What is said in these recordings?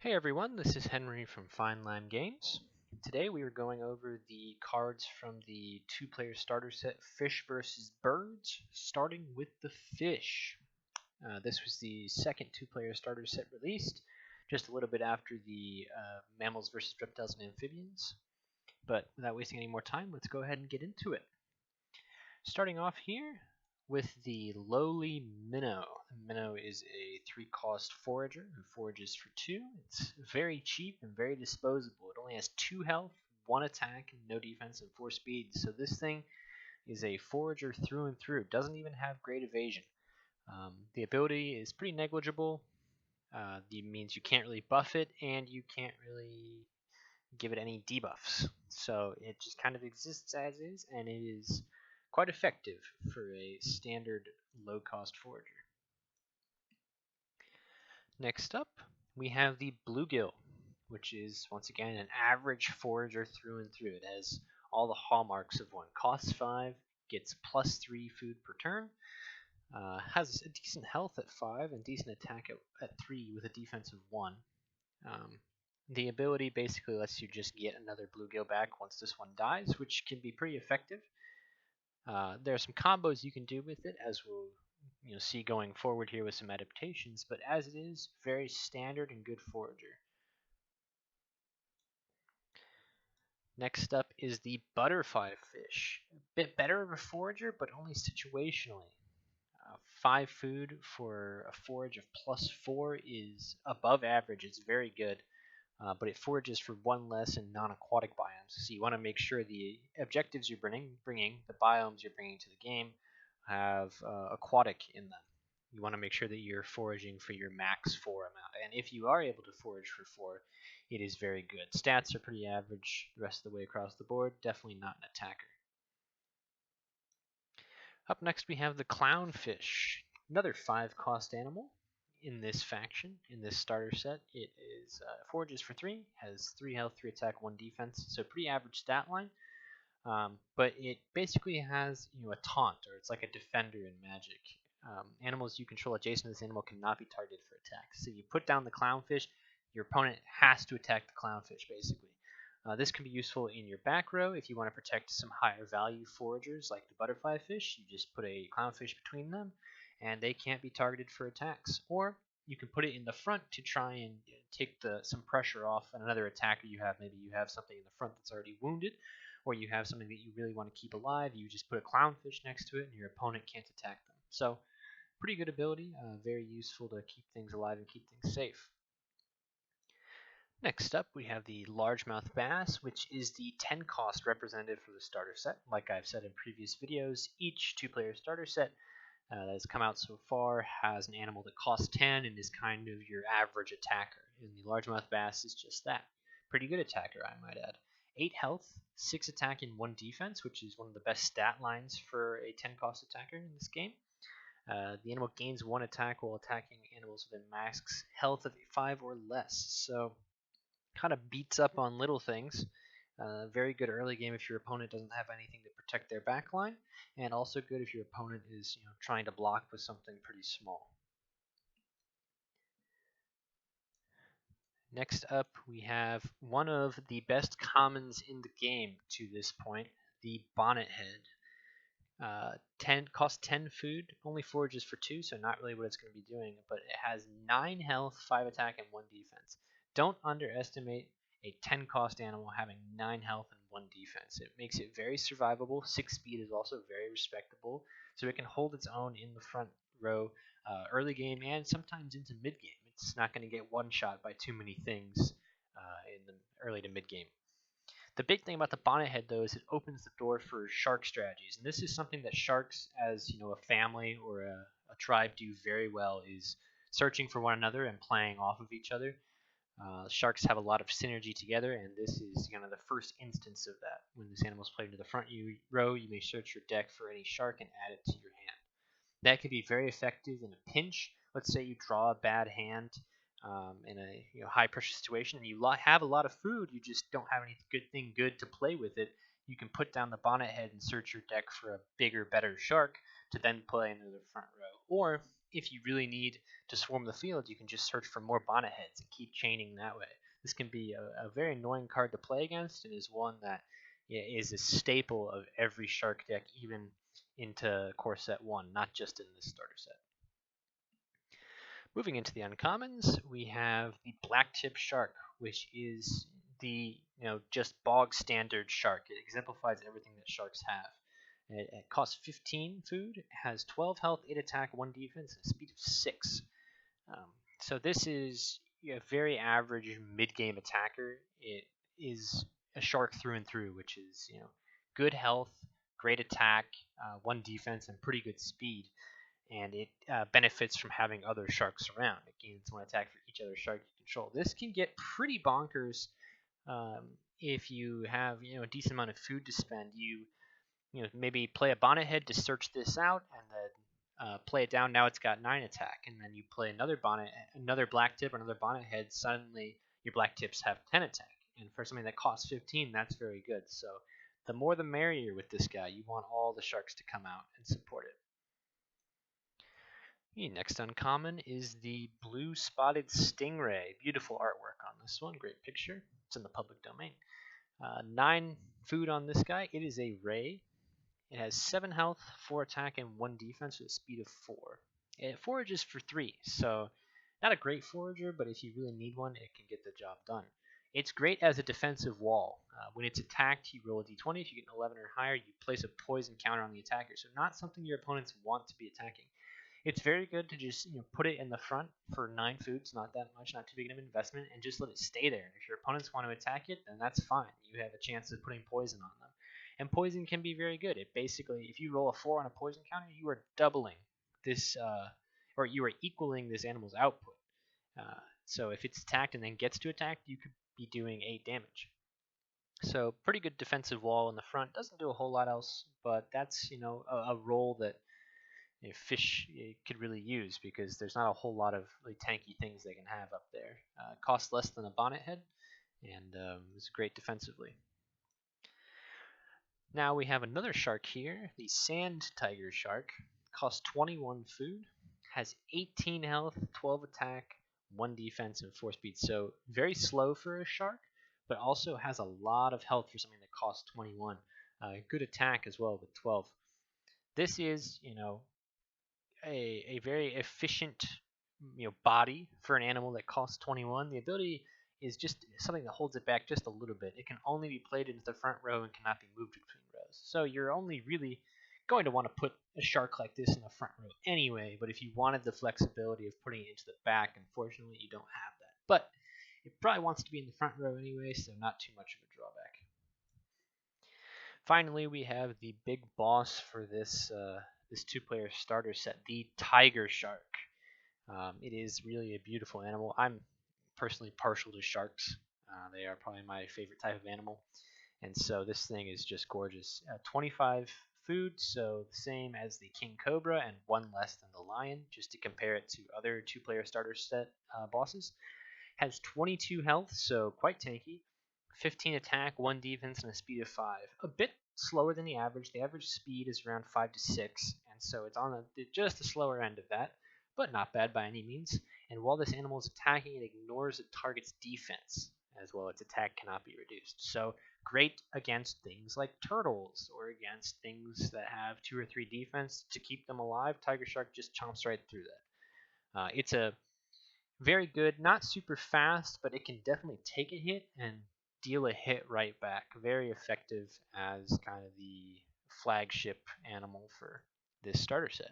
Hey everyone, this is Henry from FineLimeGames. Today we are going over the cards from the two-player starter set Fish vs. Birds, starting with the Fish. This was the second two-player starter set released, just a little bit after the Mammals vs. Reptiles and Amphibians. But without wasting any more time, let's go ahead and get into it. Starting off here with the lowly Minnow. The Minnow is a 3-cost forager who forages for 2. It's very cheap and very disposable. It only has 2 health, 1 attack, no defense, and 4 speed. So this thing is a forager through and through. It doesn't even have great evasion. The ability is pretty negligible. It means you can't really buff it, and you can't really give it any debuffs. So it just kind of exists as is, and it is quite effective for a standard low-cost forager. Next up, we have the Bluegill, which is, once again, an average forager through and through. It has all the hallmarks of one. Costs 5, gets +3 food per turn, has a decent health at 5 and decent attack at 3 with a defense of 1. The ability basically lets you just get another Bluegill back once this one dies, which can be pretty effective. There are some combos you can do with it, as we'll see going forward here with some adaptations, but as it is, very standard and good forager. Next up is the butterfly fish. A bit better of a forager, but only situationally. 5 food for a forage of +4 is above average. It's very good. But it forages for 1 less in non-aquatic biomes. So you want to make sure the objectives you're bringing, the biomes you're bringing to the game, have aquatic in them. You want to make sure that you're foraging for your max 4 amount. And if you are able to forage for 4, it is very good. Stats are pretty average the rest of the way across the board. Definitely not an attacker. Up next we have the Clownfish, another 5-cost animal. In this faction, in this starter set, it is forages for 3, has 3 health, 3 attack, 1 defense, so pretty average stat line. But it basically has a taunt, or it's like a defender in Magic. Animals you control adjacent to this animal cannot be targeted for attacks. So you put down the Clownfish, your opponent has to attack the Clownfish basically. This can be useful in your back row if you want to protect some higher value foragers like the butterfly fish. You just put a Clownfish between them, and they can't be targeted for attacks. Or you can put it in the front to try and take some pressure off another attacker you have. Maybe you have something in the front that's already wounded, or you have something that you really want to keep alive. You just put a Clownfish next to it, and your opponent can't attack them. So pretty good ability, very useful to keep things alive and keep things safe. Next up, we have the Largemouth Bass, which is the 10-cost representative for the starter set. Like I've said in previous videos, each 2-player starter set that has come out so far has an animal that costs 10 and is kind of your average attacker. And the Largemouth Bass is just that. Pretty good attacker, I might add. 8 health, 6 attack, and 1 defense, which is one of the best stat lines for a 10-cost attacker in this game. The animal gains 1 attack while attacking animals within max health of 5 or less. So kind of beats up on little things. Very good early game if your opponent doesn't have anything to protect their backline, and also good if your opponent is trying to block with something pretty small. Next up, we have one of the best commons in the game to this point, the Bonnet Head. Cost 10 food, only forages for 2, so not really what it's going to be doing, but it has 9 health, 5 attack, and 1 defense. Don't underestimate a 10-cost animal having 9 health and 1 defense. It makes it very survivable. 6 speed is also very respectable, so it can hold its own in the front row early game and sometimes into mid game. It's not going to get one-shot by too many things in the early to mid game. The big thing about the Bonnet Head, though, is it opens the door for shark strategies, and this is something that sharks, as a family or a tribe, do very well, is searching for one another and playing off of each other. Sharks have a lot of synergy together, and this is kind of the first instance of that. When this animal is played into the front row, you may search your deck for any shark and add it to your hand. That can be very effective in a pinch. Let's say you draw a bad hand in a high pressure situation, and you have a lot of food, you just don't have anything good to play with it. You can put down the Bonnet Head and search your deck for a bigger, better shark to then play into the front row. Or if you really need to swarm the field, you can just search for more Bonnet Heads and keep chaining that way. This can be a very annoying card to play against, and is one that is a staple of every Shark deck, even into Core Set 1, not just in this starter set. Moving into the uncommons, we have the Blacktip Shark, which is the just bog standard shark. It exemplifies everything that sharks have. It costs 15 food, has 12 health, 8 attack, 1 defense, and a speed of 6. So this is a very average mid-game attacker. It is a shark through and through, which is good health, great attack, 1 defense, and pretty good speed. And it benefits from having other sharks around. It gains 1 attack for each other shark you control. This can get pretty bonkers if you have a decent amount of food to spend. You maybe play a Bonnet Head to search this out, and then play it down. Now it's got 9 attack, and then you play another Blacktip or another Bonnet Head. Suddenly your Blacktips have 10 attack, and for something that costs 15, that's very good. So the more the merrier with this guy. You want all the sharks to come out and support it. The next uncommon is the blue spotted Stingray. Beautiful artwork on this one. Great picture. It's in the public domain. 9 food on this guy. It is a ray. It has 7 health, 4 attack, and 1 defense with a speed of 4. It forages for 3, so not a great forager, but if you really need one, it can get the job done. It's great as a defensive wall. When it's attacked, you roll a d20. If you get an 11 or higher, you place a poison counter on the attacker, so not something your opponents want to be attacking. It's very good to just put it in the front for 9 foods, not that much, not too big of an investment, and just let it stay there. If your opponents want to attack it, then that's fine. You have a chance of putting poison on them. And poison can be very good. It basically, if you roll a 4 on a poison counter, you are doubling this, or you are equaling this animal's output. So if it's attacked and then gets to attack, you could be doing 8 damage. So pretty good defensive wall in the front. Doesn't do a whole lot else, but that's a role that fish could really use, because there's not a whole lot of really tanky things they can have up there. Costs less than a Bonnet Head, and it's great defensively. Now we have another shark here, the Sand Tiger Shark. Costs 21 food, has 18 health, 12 attack, 1 defense, and 4 speed. So very slow for a shark, but also has a lot of health for something that costs 21. Good attack as well with 12. This is, a very efficient body for an animal that costs 21. The ability is just something that holds it back just a little bit. It can only be played into the front row and cannot be moved between rows. So you're only really going to want to put a shark like this in the front row anyway, but if you wanted the flexibility of putting it into the back, unfortunately you don't have that. But it probably wants to be in the front row anyway, so not too much of a drawback. Finally, we have the big boss for this 2-player starter set, the Tiger Shark. It is really a beautiful animal. I'm personally partial to sharks. They are probably my favorite type of animal, and so this thing is just gorgeous. 25 food, so the same as the King Cobra and 1 less than the Lion, just to compare it to other 2-player starter set bosses. Has 22 health, so quite tanky. 15 attack, 1 defense, and a speed of 5. A bit slower than the average. The average speed is around 5 to 6, and so it's on just the slower end of that, but not bad by any means. And while this animal is attacking, it ignores the target's defense as well. Its attack cannot be reduced. So great against things like turtles or against things that have 2 or 3 defense to keep them alive. Tiger Shark just chomps right through that. It's a very good, not super fast, but it can definitely take a hit and deal a hit right back. Very effective as kind of the flagship animal for this starter set.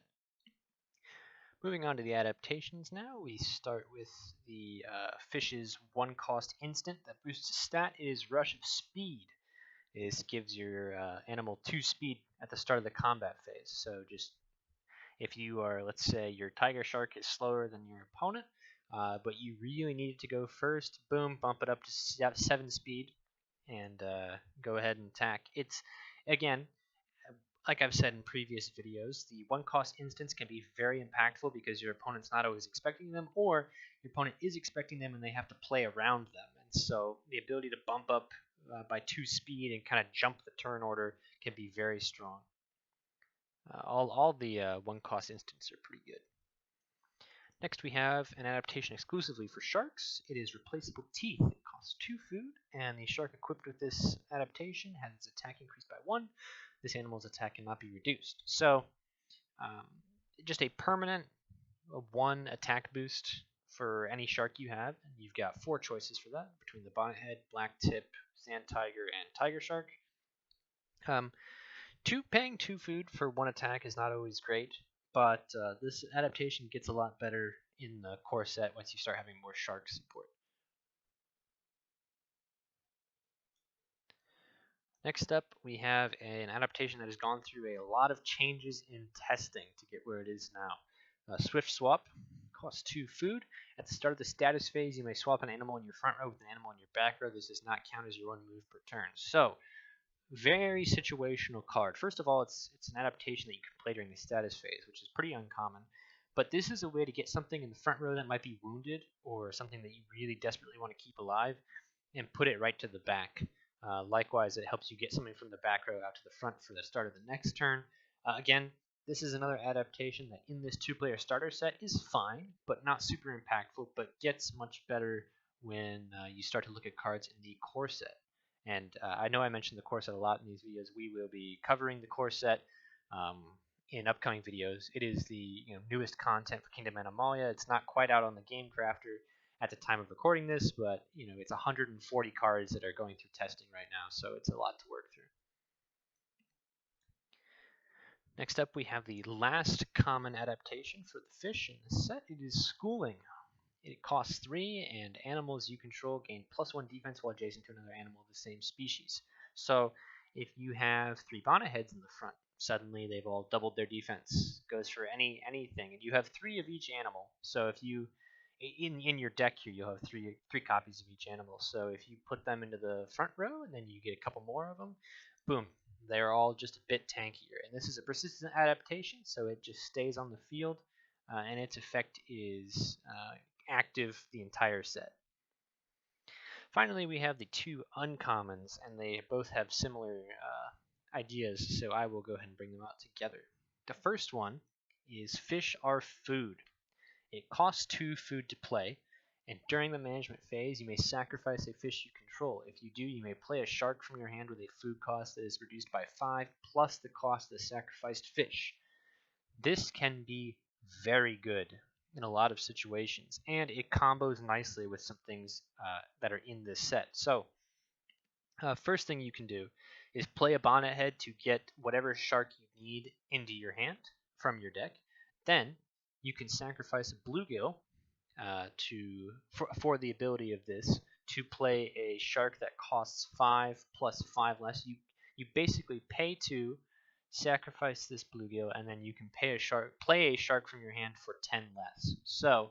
Moving on to the adaptations now, we start with the Fish's 1-cost instant that boosts a stat. It is Rush of Speed. This gives your animal 2 speed at the start of the combat phase. So just if you are, let's say your Tiger Shark is slower than your opponent, but you really needed to go first, boom, bump it up to 7 speed, and go ahead and attack. It's, again, like I've said in previous videos, the 1-cost instants can be very impactful because your opponent's not always expecting them, or your opponent is expecting them and they have to play around them. And so the ability to bump up by 2 speed and kind of jump the turn order can be very strong. All the 1-cost instants are pretty good. Next we have an adaptation exclusively for sharks. It is Replaceable Teeth. It costs 2 food, and the shark equipped with this adaptation has its attack increased by 1. This animal's attack cannot be reduced. So, um, just a permanent 1 attack boost for any shark you have. You've got 4 choices for that between the Bonnet Head, Blacktip, Sand Tiger, and Tiger Shark. Paying 2 food for 1 attack is not always great, but this adaptation gets a lot better in the core set once you start having more shark support. Next up, we have an adaptation that has gone through a lot of changes in testing to get where it is now. Swift Swap costs 2 food. At the start of the status phase, you may swap an animal in your front row with an animal in your back row. This does not count as your 1 move per turn. So, very situational card. First of all, it's an adaptation that you can play during the status phase, which is pretty uncommon. But this is a way to get something in the front row that might be wounded or something that you really desperately want to keep alive and put it right to the back. Likewise, it helps you get something from the back row out to the front for the start of the next turn. Again, this is another adaptation that in this 2-player starter set is fine, but not super impactful, but gets much better when you start to look at cards in the core set. And I know I mentioned the core set a lot in these videos. We will be covering the core set in upcoming videos. It is the newest content for Kingdom Animalia. It's not quite out on the Game Crafter at the time of recording this, but it's 140 cards that are going through testing right now, so it's a lot to work through. Next up, we have the last common adaptation for the fish in the set. It is Schooling. It costs 3, and animals you control gain +1 defense while adjacent to another animal of the same species. So if you have 3 Bonnet Heads in the front, suddenly they've all doubled their defense. Goes for anything, and you have 3 of each animal. So if you in your deck here, you'll have three copies of each animal. So if you put them into the front row, and then you get a couple more of them, boom, they're all just a bit tankier. And this is a persistent adaptation, so it just stays on the field, and its effect is active the entire set. Finally, we have the 2 uncommons, and they both have similar ideas, so I will go ahead and bring them out together. The first one is Fish Are Food. It costs 2 food to play, and during the management phase, you may sacrifice a fish you control. If you do, you may play a shark from your hand with a food cost that is reduced by 5 plus the cost of the sacrificed fish. This can be very good in a lot of situations, and it combos nicely with some things that are in this set. So, first thing you can do is play a Bonnet Head to get whatever shark you need into your hand from your deck. Then you can sacrifice a Bluegill for the ability of this to play a shark that costs 5 plus 5 less. You basically pay 2, sacrifice this Bluegill, and then you can play a shark from your hand for 10 less. So,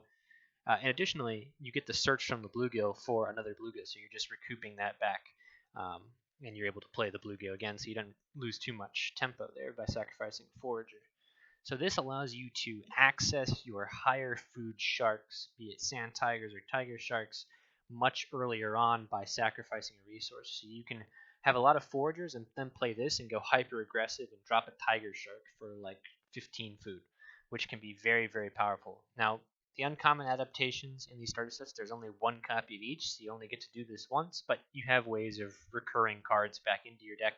and additionally, you get the search from the Bluegill for another Bluegill, so you're just recouping that back, and you're able to play the Bluegill again, so you don't lose too much tempo there by sacrificing a Forager. So this allows you to access your higher food sharks, be it sand tigers or tiger sharks, much earlier on by sacrificing a resource. So you can have a lot of foragers and then play this and go hyper aggressive and drop a tiger shark for like 15 food, which can be very, very powerful. Now, the uncommon adaptations in these starter sets, there's only 1 copy of each, so you only get to do this once, but you have ways of recurring cards back into your deck,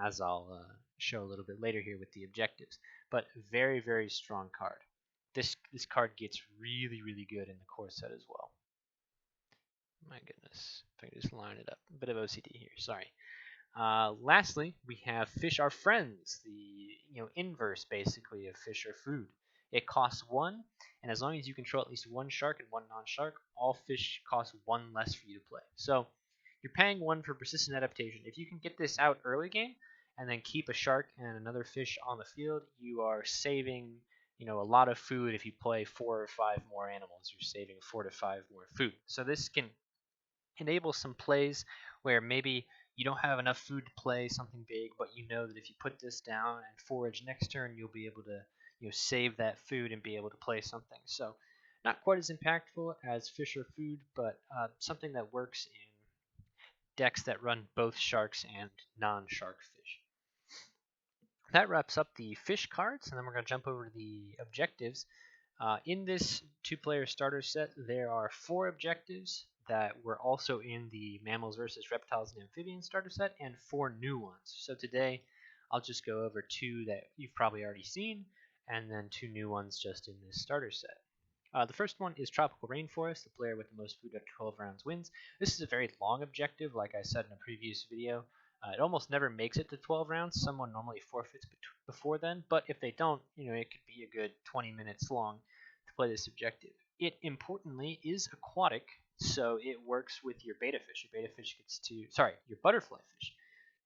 as I'll show a little bit later here with the objectives. But very, very strong card. This card gets really, really good in the core set as well. My goodness, if I can just line it up. A bit of OCD here, sorry. Lastly, we have Fish Are Friends, the inverse basically of Fish Are Food. It costs 1, and as long as you control at least 1 shark and 1 non-shark, all fish cost 1 less for you to play. So you're paying 1 for persistent adaptation. If you can get this out early game and then keep a shark and another fish on the field, you are saving a lot of food. If you play 4 or 5 more animals, you're saving 4 to 5 more food. So this can enable some plays where maybe you don't have enough food to play something big, but you know that if you put this down and forage next turn, you'll be able to save that food and be able to play something. So not quite as impactful as Fish Are Food, but something that works in decks that run both sharks and non-shark fish. That wraps up the fish cards, and then we're going to jump over to the objectives. In this 2-player starter set, there are 4 objectives that were also in the Mammals vs. Reptiles and Amphibians starter set, and 4 new ones. So today, I'll just go over 2 that you've probably already seen, and then 2 new ones just in this starter set. The first one is Tropical Rainforest. The player with the most food after 12 rounds wins. This is a very long objective, like I said in a previous video. It almost never makes it to 12 rounds. Someone normally forfeits before then, but if they don't, it could be a good 20 minutes long to play this objective. It importantly is aquatic, so it works with your betta fish. Your butterfly fish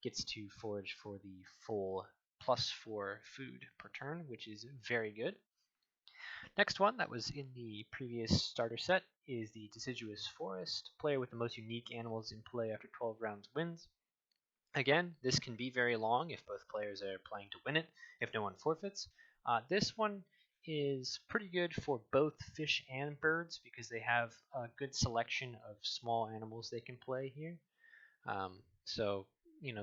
gets to forage for the full +4 food per turn, which is very good. Next one that was in the previous starter set is the Deciduous Forest. Player with the most unique animals in play after 12 rounds wins. Again, this can be very long if both players are playing to win it, if no one forfeits. This one is pretty good for both fish and birds because they have a good selection of small animals they can play here. So,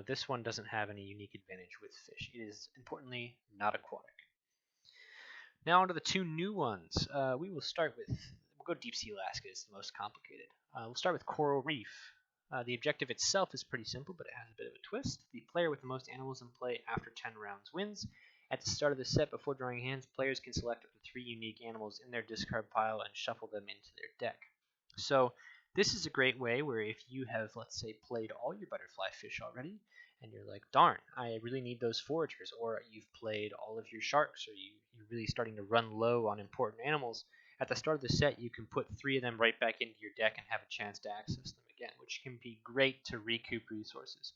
this one doesn't have any unique advantage with fish. It is, importantly, not aquatic. Now onto the 2 new ones. We'll go Deep Sea Alaska, it's the most complicated. We'll start with Coral Reef. The objective itself is pretty simple, but it has a bit of a twist. The player with the most animals in play after 10 rounds wins. At the start of the set, before drawing hands, players can select up to 3 unique animals in their discard pile and shuffle them into their deck. So this is a great way where if you have, let's say, played all your butterfly fish already, and you're like, darn, I really need those foragers, or you've played all of your sharks, or you're really starting to run low on important animals, at the start of the set, you can put 3 of them right back into your deck and have a chance to access them again, which can be great to recoup resources.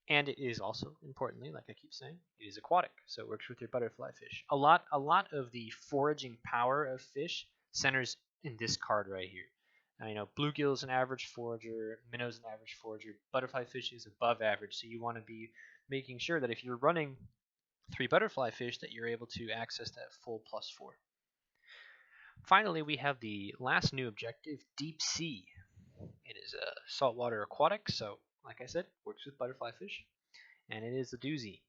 And it is also, importantly, like I keep saying, it is aquatic, so it works with your butterfly fish. A lot of the foraging power of fish centers in this card right here. Bluegill is an average forager, Minnow is an average forager, butterfly fish is above average, so you want to be making sure that if you're running 3 butterfly fish that you're able to access that full +4. Finally, we have the last new objective, Deep Sea. It is a saltwater aquatic, so like I said, works with butterfly fish, and it is a doozy.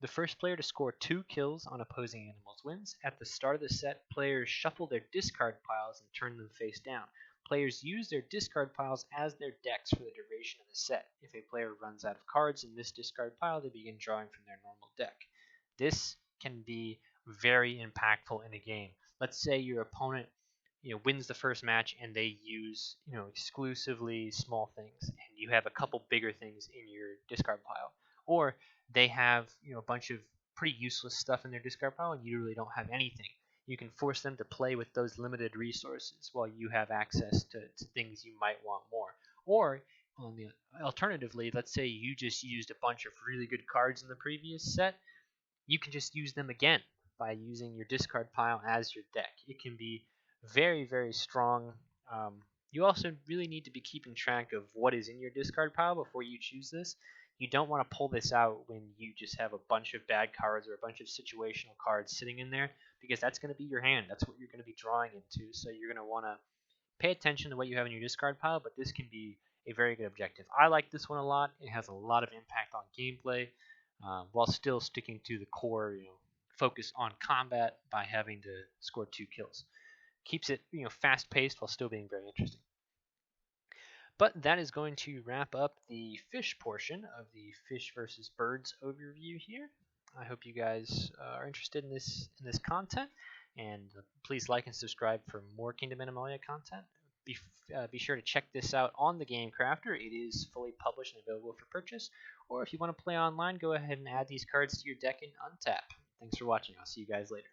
The first player to score 2 kills on opposing animals wins. At the start of the set, players shuffle their discard piles and turn them face down. Players use their discard piles as their decks for the duration of the set. If a player runs out of cards in this discard pile, they begin drawing from their normal deck. This can be very impactful in a game. Let's say your opponent wins the first match and they use exclusively small things, and you have a couple bigger things in your discard pile, or they have a bunch of pretty useless stuff in their discard pile and you really don't have anything. You can force them to play with those limited resources while you have access to things you might want more. Or alternatively, let's say you just used a bunch of really good cards in the previous set, you can just use them again by using your discard pile as your deck. It can be very, very strong. You also really need to be keeping track of what is in your discard pile before you choose this. You don't want to pull this out when you just have a bunch of bad cards or a bunch of situational cards sitting in there, because that's going to be your hand. That's what you're going to be drawing into. So you're going to want to pay attention to what you have in your discard pile, but this can be a very good objective. I like this one a lot. It has a lot of impact on gameplay, while still sticking to the core, focus on combat by having to score 2 kills. Keeps it, fast-paced while still being very interesting. But that is going to wrap up the fish portion of the fish versus birds overview here. I hope you guys are interested in this content, and please like and subscribe for more Kingdom Animalia content. Be sure to check this out on the Game Crafter. It is fully published and available for purchase. Or if you want to play online, go ahead and add these cards to your deck and untap. Thanks for watching. I'll see you guys later.